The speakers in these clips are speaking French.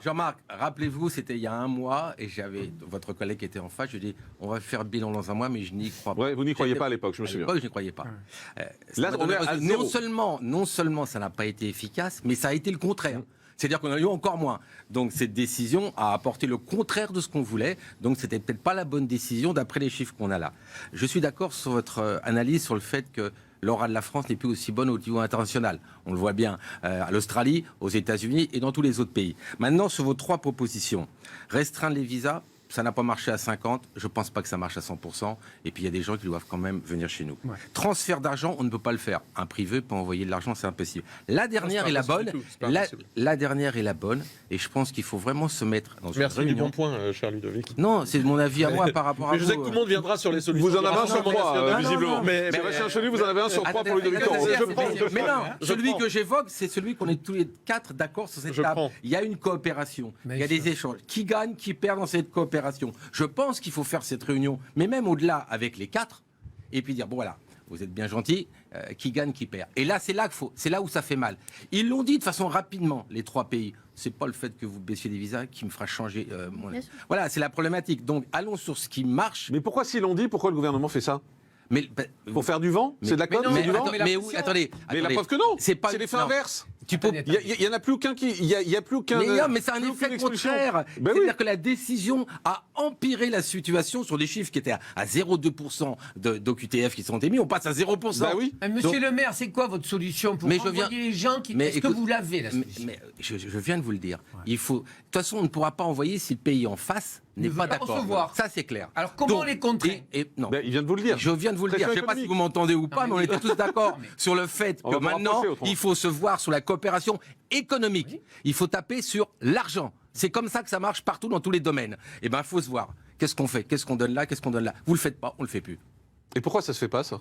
Jean-Marc, rappelez-vous, c'était il y a un mois, et j'avais votre collègue qui était en face, je lui ai dit, on va faire le bilan dans un mois, mais je n'y crois pas. Ouais, vous n'y croyez pas à l'époque, je me souviens. À l'époque, je n'y croyais pas. Là, on est à zéro. Non seulement ça n'a pas été efficace, mais ça a été le contraire. C'est-à-dire qu'on a eu encore moins. Donc cette décision a apporté le contraire de ce qu'on voulait. Donc c'était peut-être pas la bonne décision d'après les chiffres qu'on a là. Je suis d'accord sur votre analyse sur le fait que l'aura de la France n'est plus aussi bonne au niveau international. On le voit bien à l'Australie, aux États-Unis et dans tous les autres pays. Maintenant, sur vos 3 propositions, restreindre les visas, ça n'a pas marché à 50%, je ne pense pas que ça marche à 100%, et puis il y a des gens qui doivent quand même venir chez nous. Ouais. Transfert d'argent, on ne peut pas le faire. Un privé peut envoyer de l'argent, c'est impossible. La dernière est la bonne, la dernière est la bonne, et je pense qu'il faut vraiment se mettre dans une réunion. Merci du bon point, cher Ludovic. Non, c'est mon avis à moi par rapport à vous. Je sais que tout le monde viendra sur les solutions. Vous en avez un sur 3, visiblement. Mais Sébastien Chenu, vous en avez un sur 3 pour Ludovic Toro. Mais non, celui que j'évoque, c'est celui qu'on est tous les 4 d'accord sur cette table. Il y a une coopération, il y a des échanges. Qui gagne, qui perd dans cette coopération? Je pense qu'il faut faire cette réunion, mais même au-delà avec les 4, et puis dire, bon voilà, vous êtes bien gentils, qui gagne, qui perd. Et là, c'est là où ça fait mal. Ils l'ont dit de façon rapidement, les 3 pays. C'est pas le fait que vous baissiez les visas qui me fera changer Voilà, c'est la problématique. Donc, allons sur ce qui marche. Mais pourquoi s'ils l'ont dit, pourquoi le gouvernement fait ça? Pour faire du vent? C'est de la com? Attendez. Mais la preuve que non, c'est l'effet inverse. Il n'y en a plus aucun qui. Il y a plus aucun. Mais c'est un effet contraire. C'est-à-dire que la décision a empiré la situation sur des chiffres qui étaient à 0,2% d'OQTF qui sont émis. On passe à 0%. Bah oui. Monsieur le maire, c'est quoi votre solution pour envoyer les gens qui. Est-ce que vous l'avez, la solution? Je viens de vous le dire. Il faut. De toute façon, on ne pourra pas envoyer si le pays en face n'est pas d'accord. Ça, c'est clair. Alors comment les contrer? Non. Il vient de vous le dire. Je viens de vous le dire. Je ne sais pas si vous m'entendez ou pas, mais on était tous d'accord sur le fait que maintenant, il faut se voir sur la coopération économique. Oui. Il faut taper sur l'argent. C'est comme ça que ça marche partout dans tous les domaines. Eh bien, il faut se voir. Qu'est-ce qu'on fait? Qu'est-ce qu'on donne là? Qu'est-ce qu'on donne là? Vous le faites pas, on le fait plus. Et pourquoi ça se fait pas, ça?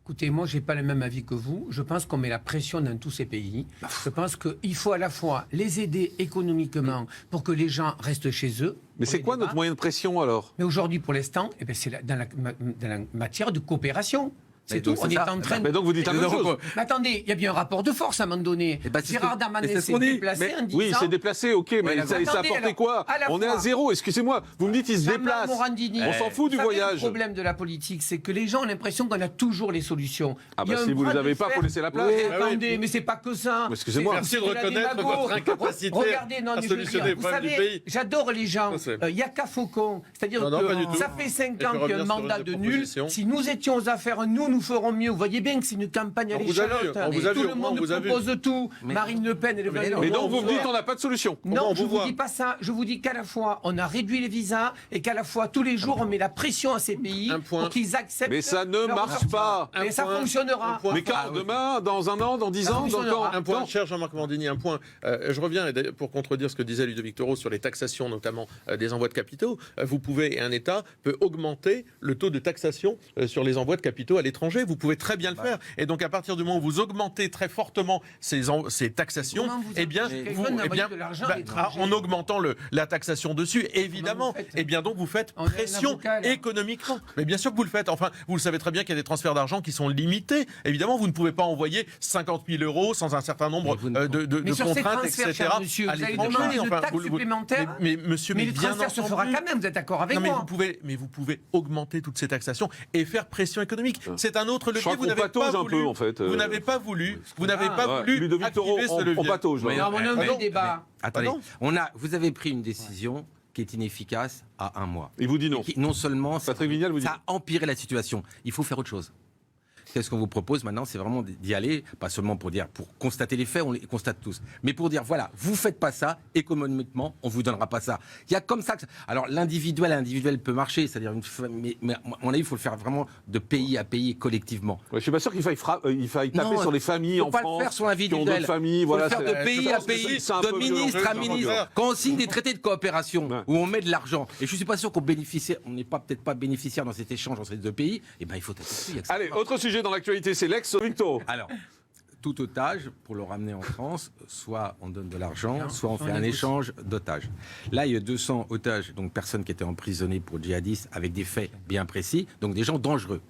Écoutez, moi, je n'ai pas le même avis que vous. Je pense qu'on met la pression dans tous ces pays. Je pense qu'il faut à la fois les aider économiquement pour que les gens restent chez eux. Mais c'est quoi notre moyen de pression, alors? Mais aujourd'hui, pour l'instant, c'est dans la matière de coopération. C'est tout. On est en train de. Mais donc vous dites la même chose. Mais attendez, il y a bien un rapport de force à un moment donné. Gérard Darmanin s'est déplacé en disant. Oui, il s'est déplacé, ok, mais ça a apporté quoi? On est à 0, excusez-moi. Vous me dites il se déplace. On s'en fout du voyage. Le problème de la politique, c'est que les gens ont l'impression qu'on a toujours les solutions. Ah bah si vous ne les avez pas, il faut laisser la place. Attendez, mais c'est pas que ça. Excusez-moi. Merci de reconnaître votre incapacité à solutionner les problèmes du pays. J'adore les gens. Il n'y a qu'à Faucon. C'est-à-dire que ça fait 5 ans qu'il y a un mandat de nul. Si nous étions aux affaires, nous ferons mieux. Vous voyez bien que c'est une campagne à l'échalote. Tout le monde propose tout. Marine Le Pen, elle est venue. Mais donc vous me dites qu'on n'a pas de solution. Non, je ne vous dis pas ça. Je vous dis qu'à la fois, on a réduit les visas et qu'à la fois, tous les jours, on met la pression à ces pays pour qu'ils acceptent. Mais ça ne marche pas. Mais ça fonctionnera. Mais quand, demain, dans un an, dans 10 ans, dans le temps. Un point, cher Jean-Marc Morandini, un point. Je reviens pour contredire ce que disait Ludovic Toro sur les taxations, notamment des envois de capitaux. Vous pouvez, et un État peut augmenter le taux de taxation sur les envois de capitaux à l'étranger. Vous pouvez très bien le faire. Et donc, à partir du moment où vous augmentez très fortement ces taxations, eh bien, en augmentant la taxation dessus, évidemment, eh bien, donc, vous faites pression économiquement. Mais bien sûr que vous le faites. Enfin, vous le savez très bien qu'il y a des transferts d'argent qui sont limités. Évidemment, vous ne pouvez pas envoyer 50 000 euros sans un certain nombre de contraintes, etc. Monsieur, vous allez demander une taxe supplémentaire. Mais monsieur, mais le transfert se fera quand même, vous êtes d'accord avec moi? Mais vous pouvez augmenter toutes ces taxations et faire pression économique. C'est un autre levier. Vous n'avez pas voulu. Un peu, en fait. Vous n'avez pas voulu. Vous n'avez pas voulu Ludovic Toro, activer ce levier. on patauge. Débat. Attendez, vous avez pris une décision qui est inefficace à un mois. Il vous dit non. Non seulement Patrick Vignal vous dit ça a empiré la situation, il faut faire autre chose. Qu'est-ce qu'on vous propose maintenant? C'est vraiment d'y aller, pas seulement pour constater les faits, on les constate tous, mais pour dire, voilà, vous faites pas ça, économiquement, on vous donnera pas ça. Il y a comme ça que... Alors, l'individuel peut marcher, c'est-à-dire, mais à mon avis, il faut le faire vraiment de pays à pays, collectivement. Ouais, je suis pas sûr qu'il faille taper sur les familles en France. Il ne faut pas le faire sur l'individuel. Il faut le faire de pays à pays, de ministre à ministre. Quand on signe des traités de coopération, où on met de l'argent, et je suis pas sûr qu'on bénéficie, on n'est peut-être pas bénéficiaire dans cet échange entre ces deux pays, et ben il faut taper dessus. Allez, autre sujet dans l'actualité, c'est l'ex-Victor. Alors, tout otage, pour le ramener en France, soit on donne de l'argent, soit on fait un échange d'otages. Là, il y a 200 otages, donc personnes qui étaient emprisonnées pour djihadistes avec des faits bien précis, donc des gens dangereux.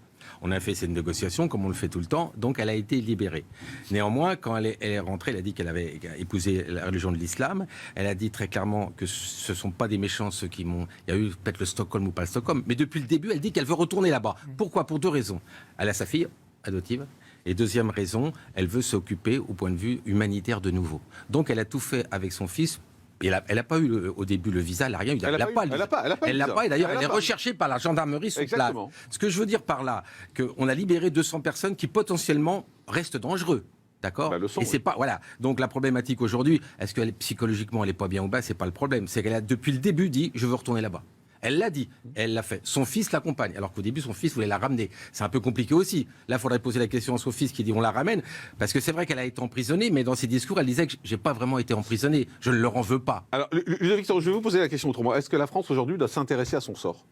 On a fait cette négociation comme on le fait tout le temps, donc elle a été libérée. Néanmoins, quand elle est rentrée, elle a dit qu'elle avait épousé la religion de l'islam. Elle a dit très clairement que ce ne sont pas des méchants ceux qui m'ont... Il y a eu peut-être le Stockholm ou pas le Stockholm, mais depuis le début, elle dit qu'elle veut retourner là-bas. Pourquoi ? Pour 2 raisons. Elle a sa fille adoptive. Et deuxième raison, elle veut s'occuper au point de vue humanitaire de nouveau. Donc elle a tout fait avec son fils. Elle n'a pas eu au début le visa, elle n'a rien eu. Elle n'a pas, et d'ailleurs elle est recherchée par la gendarmerie sur place. Ce que je veux dire par là, qu'on a libéré 200 personnes qui potentiellement restent dangereux. D'accord. Et c'est pas voilà. Donc la problématique aujourd'hui, est-ce qu'elle psychologiquement elle est pas bien ou bas, c'est pas le problème. C'est qu'elle a depuis le début dit je veux retourner là-bas. Elle l'a dit, elle l'a fait. Son fils l'accompagne, alors qu'au début, son fils voulait la ramener. C'est un peu compliqué aussi. Là, il faudrait poser la question à son fils qui dit on la ramène, parce que c'est vrai qu'elle a été emprisonnée, mais dans ses discours, elle disait que j'ai pas vraiment été emprisonnée. Je ne leur en veux pas. Alors, Ludovic, je vais vous poser la question autrement. Est-ce que la France aujourd'hui doit s'intéresser à son sort ?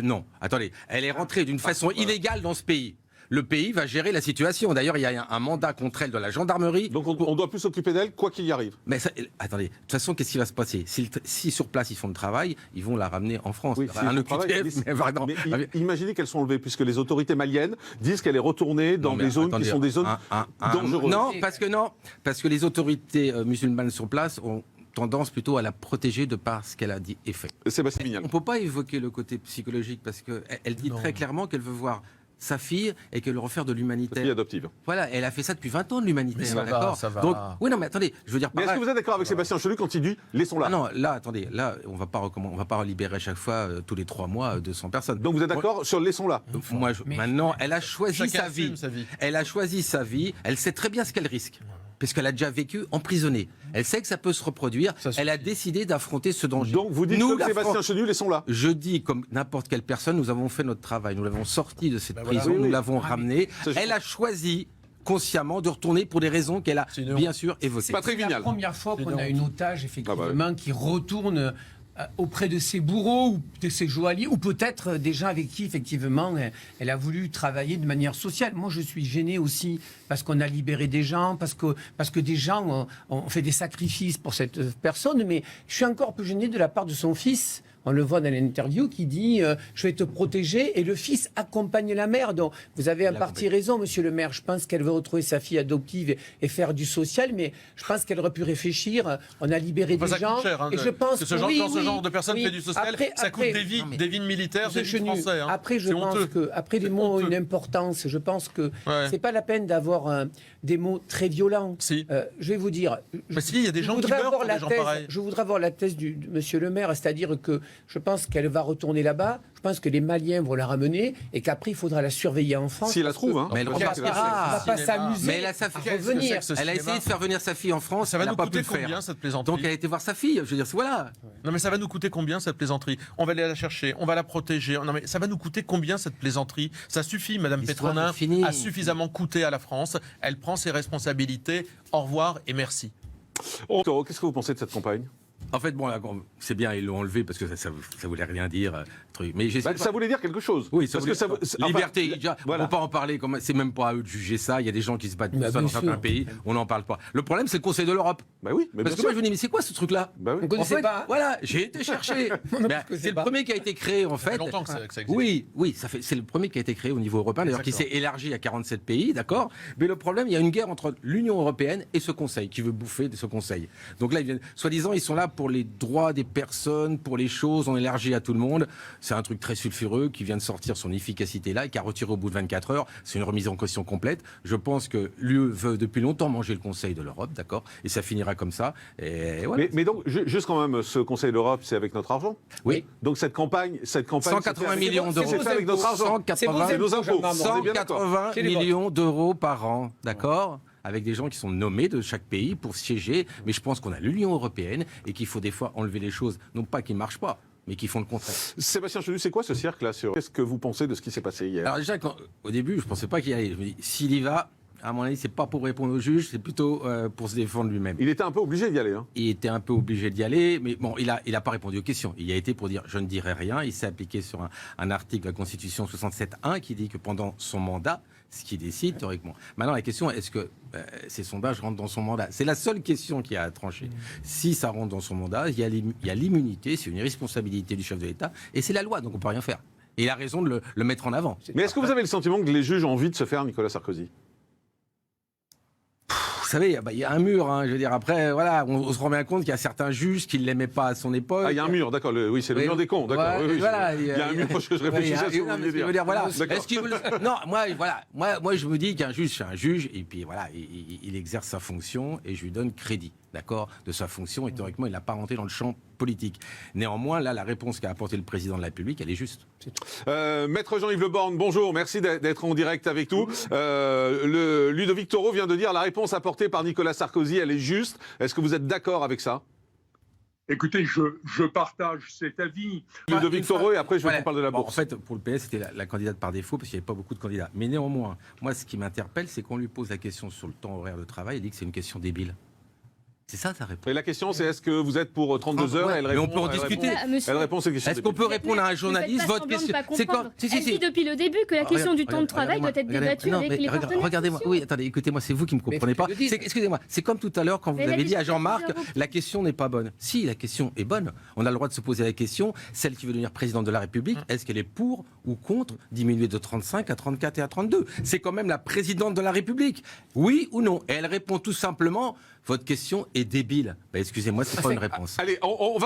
Non. Attendez, elle est rentrée d'une façon illégale dans ce pays. Le pays va gérer la situation. D'ailleurs, il y a un mandat contre elle de la gendarmerie. Donc on doit plus s'occuper d'elle, quoi qu'il y arrive. Mais ça, attendez, de toute façon, qu'est-ce qui va se passer ? Si sur place ils font le travail, ils vont la ramener en France. Oui, mais imaginez qu'elles sont enlevées, puisque les autorités maliennes disent qu'elle est retournée dans des zones qui sont des zones dangereuses. Non, parce que les autorités musulmanes sur place ont tendance plutôt à la protéger de par ce qu'elle a dit et fait. Sébastien Vignal. On ne peut pas évoquer le côté psychologique, parce qu'elle dit très clairement qu'elle veut voir sa fille et qu'elle veut refaire de l'humanitaire. Fille adoptive. Voilà, elle a fait ça depuis 20 ans de l'humanitaire, d'accord. Ça va. Donc, oui, non, mais attendez, je veux dire. Mais est-ce que vous êtes d'accord avec Sébastien Chenu quand il dit laissons-la ? Non, là, attendez, là, on va pas libérer chaque fois tous les 3 mois 200 personnes. Donc vous êtes d'accord sur laissons-la ? Moi, maintenant, elle a choisi sa vie. Elle a choisi sa vie. Elle sait très bien ce qu'elle risque. Puisqu'elle a déjà vécu emprisonnée. Elle sait que ça peut se reproduire. Elle a décidé d'affronter ce danger. Donc vous dites que Sébastien Chenu, laissons-la. Je dis, comme n'importe quelle personne, nous avons fait notre travail. Nous l'avons sortie de cette prison, nous l'avons ramenée. Elle a choisi consciemment de retourner pour des raisons qu'elle a bien sûr évoquées. C'est la première fois qu'on a une otage, effectivement, qui retourne auprès de ses bourreaux ou de ses joailliers, ou peut-être des gens avec qui, effectivement, elle a voulu travailler de manière sociale. Moi, je suis gêné aussi parce qu'on a libéré des gens, parce que des gens ont fait des sacrifices pour cette personne, mais je suis encore plus gêné de la part de son fils. On le voit dans l'interview qui dit je vais te protéger, et le fils accompagne la mère. Donc vous avez en partie raison, monsieur le maire. Je pense qu'elle veut retrouver sa fille adoptive et faire du social, mais je pense qu'elle aurait pu réfléchir. On a libéré des gens. Cher, et je pense que ce genre de personne fait du social, ça coûte des vies de militaires, des vies de Français. Après, je pense que les mots ont une importance. Je pense que c'est pas la peine d'avoir des mots très violents. Si. Je vais vous dire. Mais si, il y a des gens qui meurent pour des gens pareils. Je voudrais avoir la thèse de monsieur le maire, c'est-à-dire que je pense qu'elle va retourner là-bas. Je pense que les Maliens vont la ramener et qu'après, il faudra la surveiller en France. Si elle la trouve, hein. Mais elle ne va pas s'amuser. Mais elle a sa fille. Elle a essayé de faire venir sa fille en France. Ça va nous coûter combien, cette plaisanterie ? Donc elle a été voir sa fille. Je veux dire, voilà. Non, mais ça va nous coûter combien, cette plaisanterie ? On va aller la chercher, on va la protéger. Non, mais ça va nous coûter combien, cette plaisanterie ? Ça suffit, Madame Pétronin a suffisamment coûté à la France. Elle prend ses responsabilités. Au revoir et merci. Qu'est-ce que vous pensez de cette campagne ? En fait, bon, c'est bien, ils l'ont enlevé parce que ça voulait rien dire. Mais ça voulait dire quelque chose. Oui, ça liberté. On ne peut pas en parler. C'est même pas à eux de juger ça. Il y a des gens qui se battent pour ça dans certains pays. On n'en parle pas. Le problème, c'est le Conseil de l'Europe. Bah oui, mais parce que moi, je me dis, mais c'est quoi ce truc-là ? On ne connaissait pas. Voilà, j'ai été chercher. C'est le premier qui a été créé, en fait. Ça fait longtemps que ça existe. Oui, c'est le premier qui a été créé au niveau européen, d'ailleurs, qui s'est élargi à 47 pays, d'accord ? Mais le problème, il y a une guerre entre l'Union européenne et ce Conseil, qui veut bouffer de ce Conseil. Donc là, soi-disant, ils sont là pour les droits des personnes, pour les choses, on élargit à tout le monde. C'est un truc très sulfureux qui vient de sortir son efficacité là et qui a retiré au bout de 24 heures. C'est une remise en question complète. Je pense que l'UE veut depuis longtemps manger le Conseil de l'Europe, d'accord ? Et ça finira comme ça. Et voilà. Mais donc, juste quand même, ce Conseil de l'Europe, c'est avec notre argent ? Oui. Donc cette campagne 180 millions d'euros. C'est fait avec notre argent. C'est nos impôts. 180 millions d'euros par an, d'accord ? Avec des gens qui sont nommés de chaque pays pour siéger. Mais je pense qu'on a l'Union européenne et qu'il faut des fois enlever les choses, non pas qui ne marchent pas, mais qui font le contraire. Sébastien Chenu, c'est quoi ce cirque-là ? Qu'est-ce que vous pensez de ce qui s'est passé hier ? Alors déjà, au début, je ne pensais pas qu'il y allait. Je me dis, s'il y va, à mon avis, c'est pas pour répondre au juge, c'est plutôt pour se défendre lui-même. Il était un peu obligé d'y aller. Hein. Il était un peu obligé d'y aller, mais bon, il a pas répondu aux questions. Il y a été pour dire, je ne dirai rien. Il s'est appliqué sur un article de la Constitution 67.1 qui dit que pendant son mandat, ce qu'il décide théoriquement. Maintenant, la question, est-ce que ces sondages rentrent dans son mandat ? C'est la seule question qui a à trancher. Si ça rentre dans son mandat, il y a l'immunité, c'est une irresponsabilité du chef de l'État, et c'est la loi, donc on ne peut rien faire. Et il a raison de le mettre en avant. Mais est-ce que vous avez le sentiment que les juges ont envie de se faire Nicolas Sarkozy ? Vous savez, il y a un mur, je veux dire, après, voilà, on se rend bien compte qu'il y a certains juges qui ne l'aimaient pas à son époque. Ah, il y a un mur, d'accord, oui, c'est le mur des cons, d'accord. Ouais, voilà, il y a un mur, parce que je réfléchissais à ce que vous vouliez dire. Voilà. Non, moi, je me dis qu'un juge, c'est un juge, et puis voilà, il exerce sa fonction, et je lui donne crédit, d'accord, de sa fonction, et théoriquement, il n'a pas rentré dans le champ politique. Néanmoins, là, la réponse qu'a apportée le président de la République, elle est juste. Maître Jean-Yves Le Borne, bonjour, merci d'être en direct avec nous. Ludovic Toro vient de dire la réponse apportée par Nicolas Sarkozy, elle est juste. Est-ce que vous êtes d'accord avec ça ? Écoutez, je partage cet avis. Ludovic Toro, et après je vous parle de la bourse. En fait, pour le PS, c'était la candidate par défaut, parce qu'il n'y avait pas beaucoup de candidats. Mais néanmoins, moi, ce qui m'interpelle, c'est qu'on lui pose la question sur le temps horaire de travail, il dit que c'est une question débile. C'est ça sa réponse. Et la question, c'est est-ce que vous êtes pour 32 heures ? Elle répond, mais on peut en discuter. Elle répond ces questions. Est-ce qu'on peut répondre à un journaliste votre question ? C'est quoi ? Elle dit depuis le début que la question du temps de travail doit être débattue avec les partenaires. Regardez-moi, oui, attendez, écoutez-moi, c'est vous qui ne me comprenez pas. Excusez-moi, c'est comme tout à l'heure quand vous avez dit à Jean-Marc, la question n'est pas bonne. Si, la question est bonne. On a le droit de se poser la question, celle qui veut devenir présidente de la République, est-ce qu'elle est pour ou contre diminuer de 35 à 34 et à 32 ? C'est quand même la présidente de la République. Oui ou non ? Et elle répond tout simplement, votre question est débile. Excusez-moi, c'est pas une réponse. Allez, on va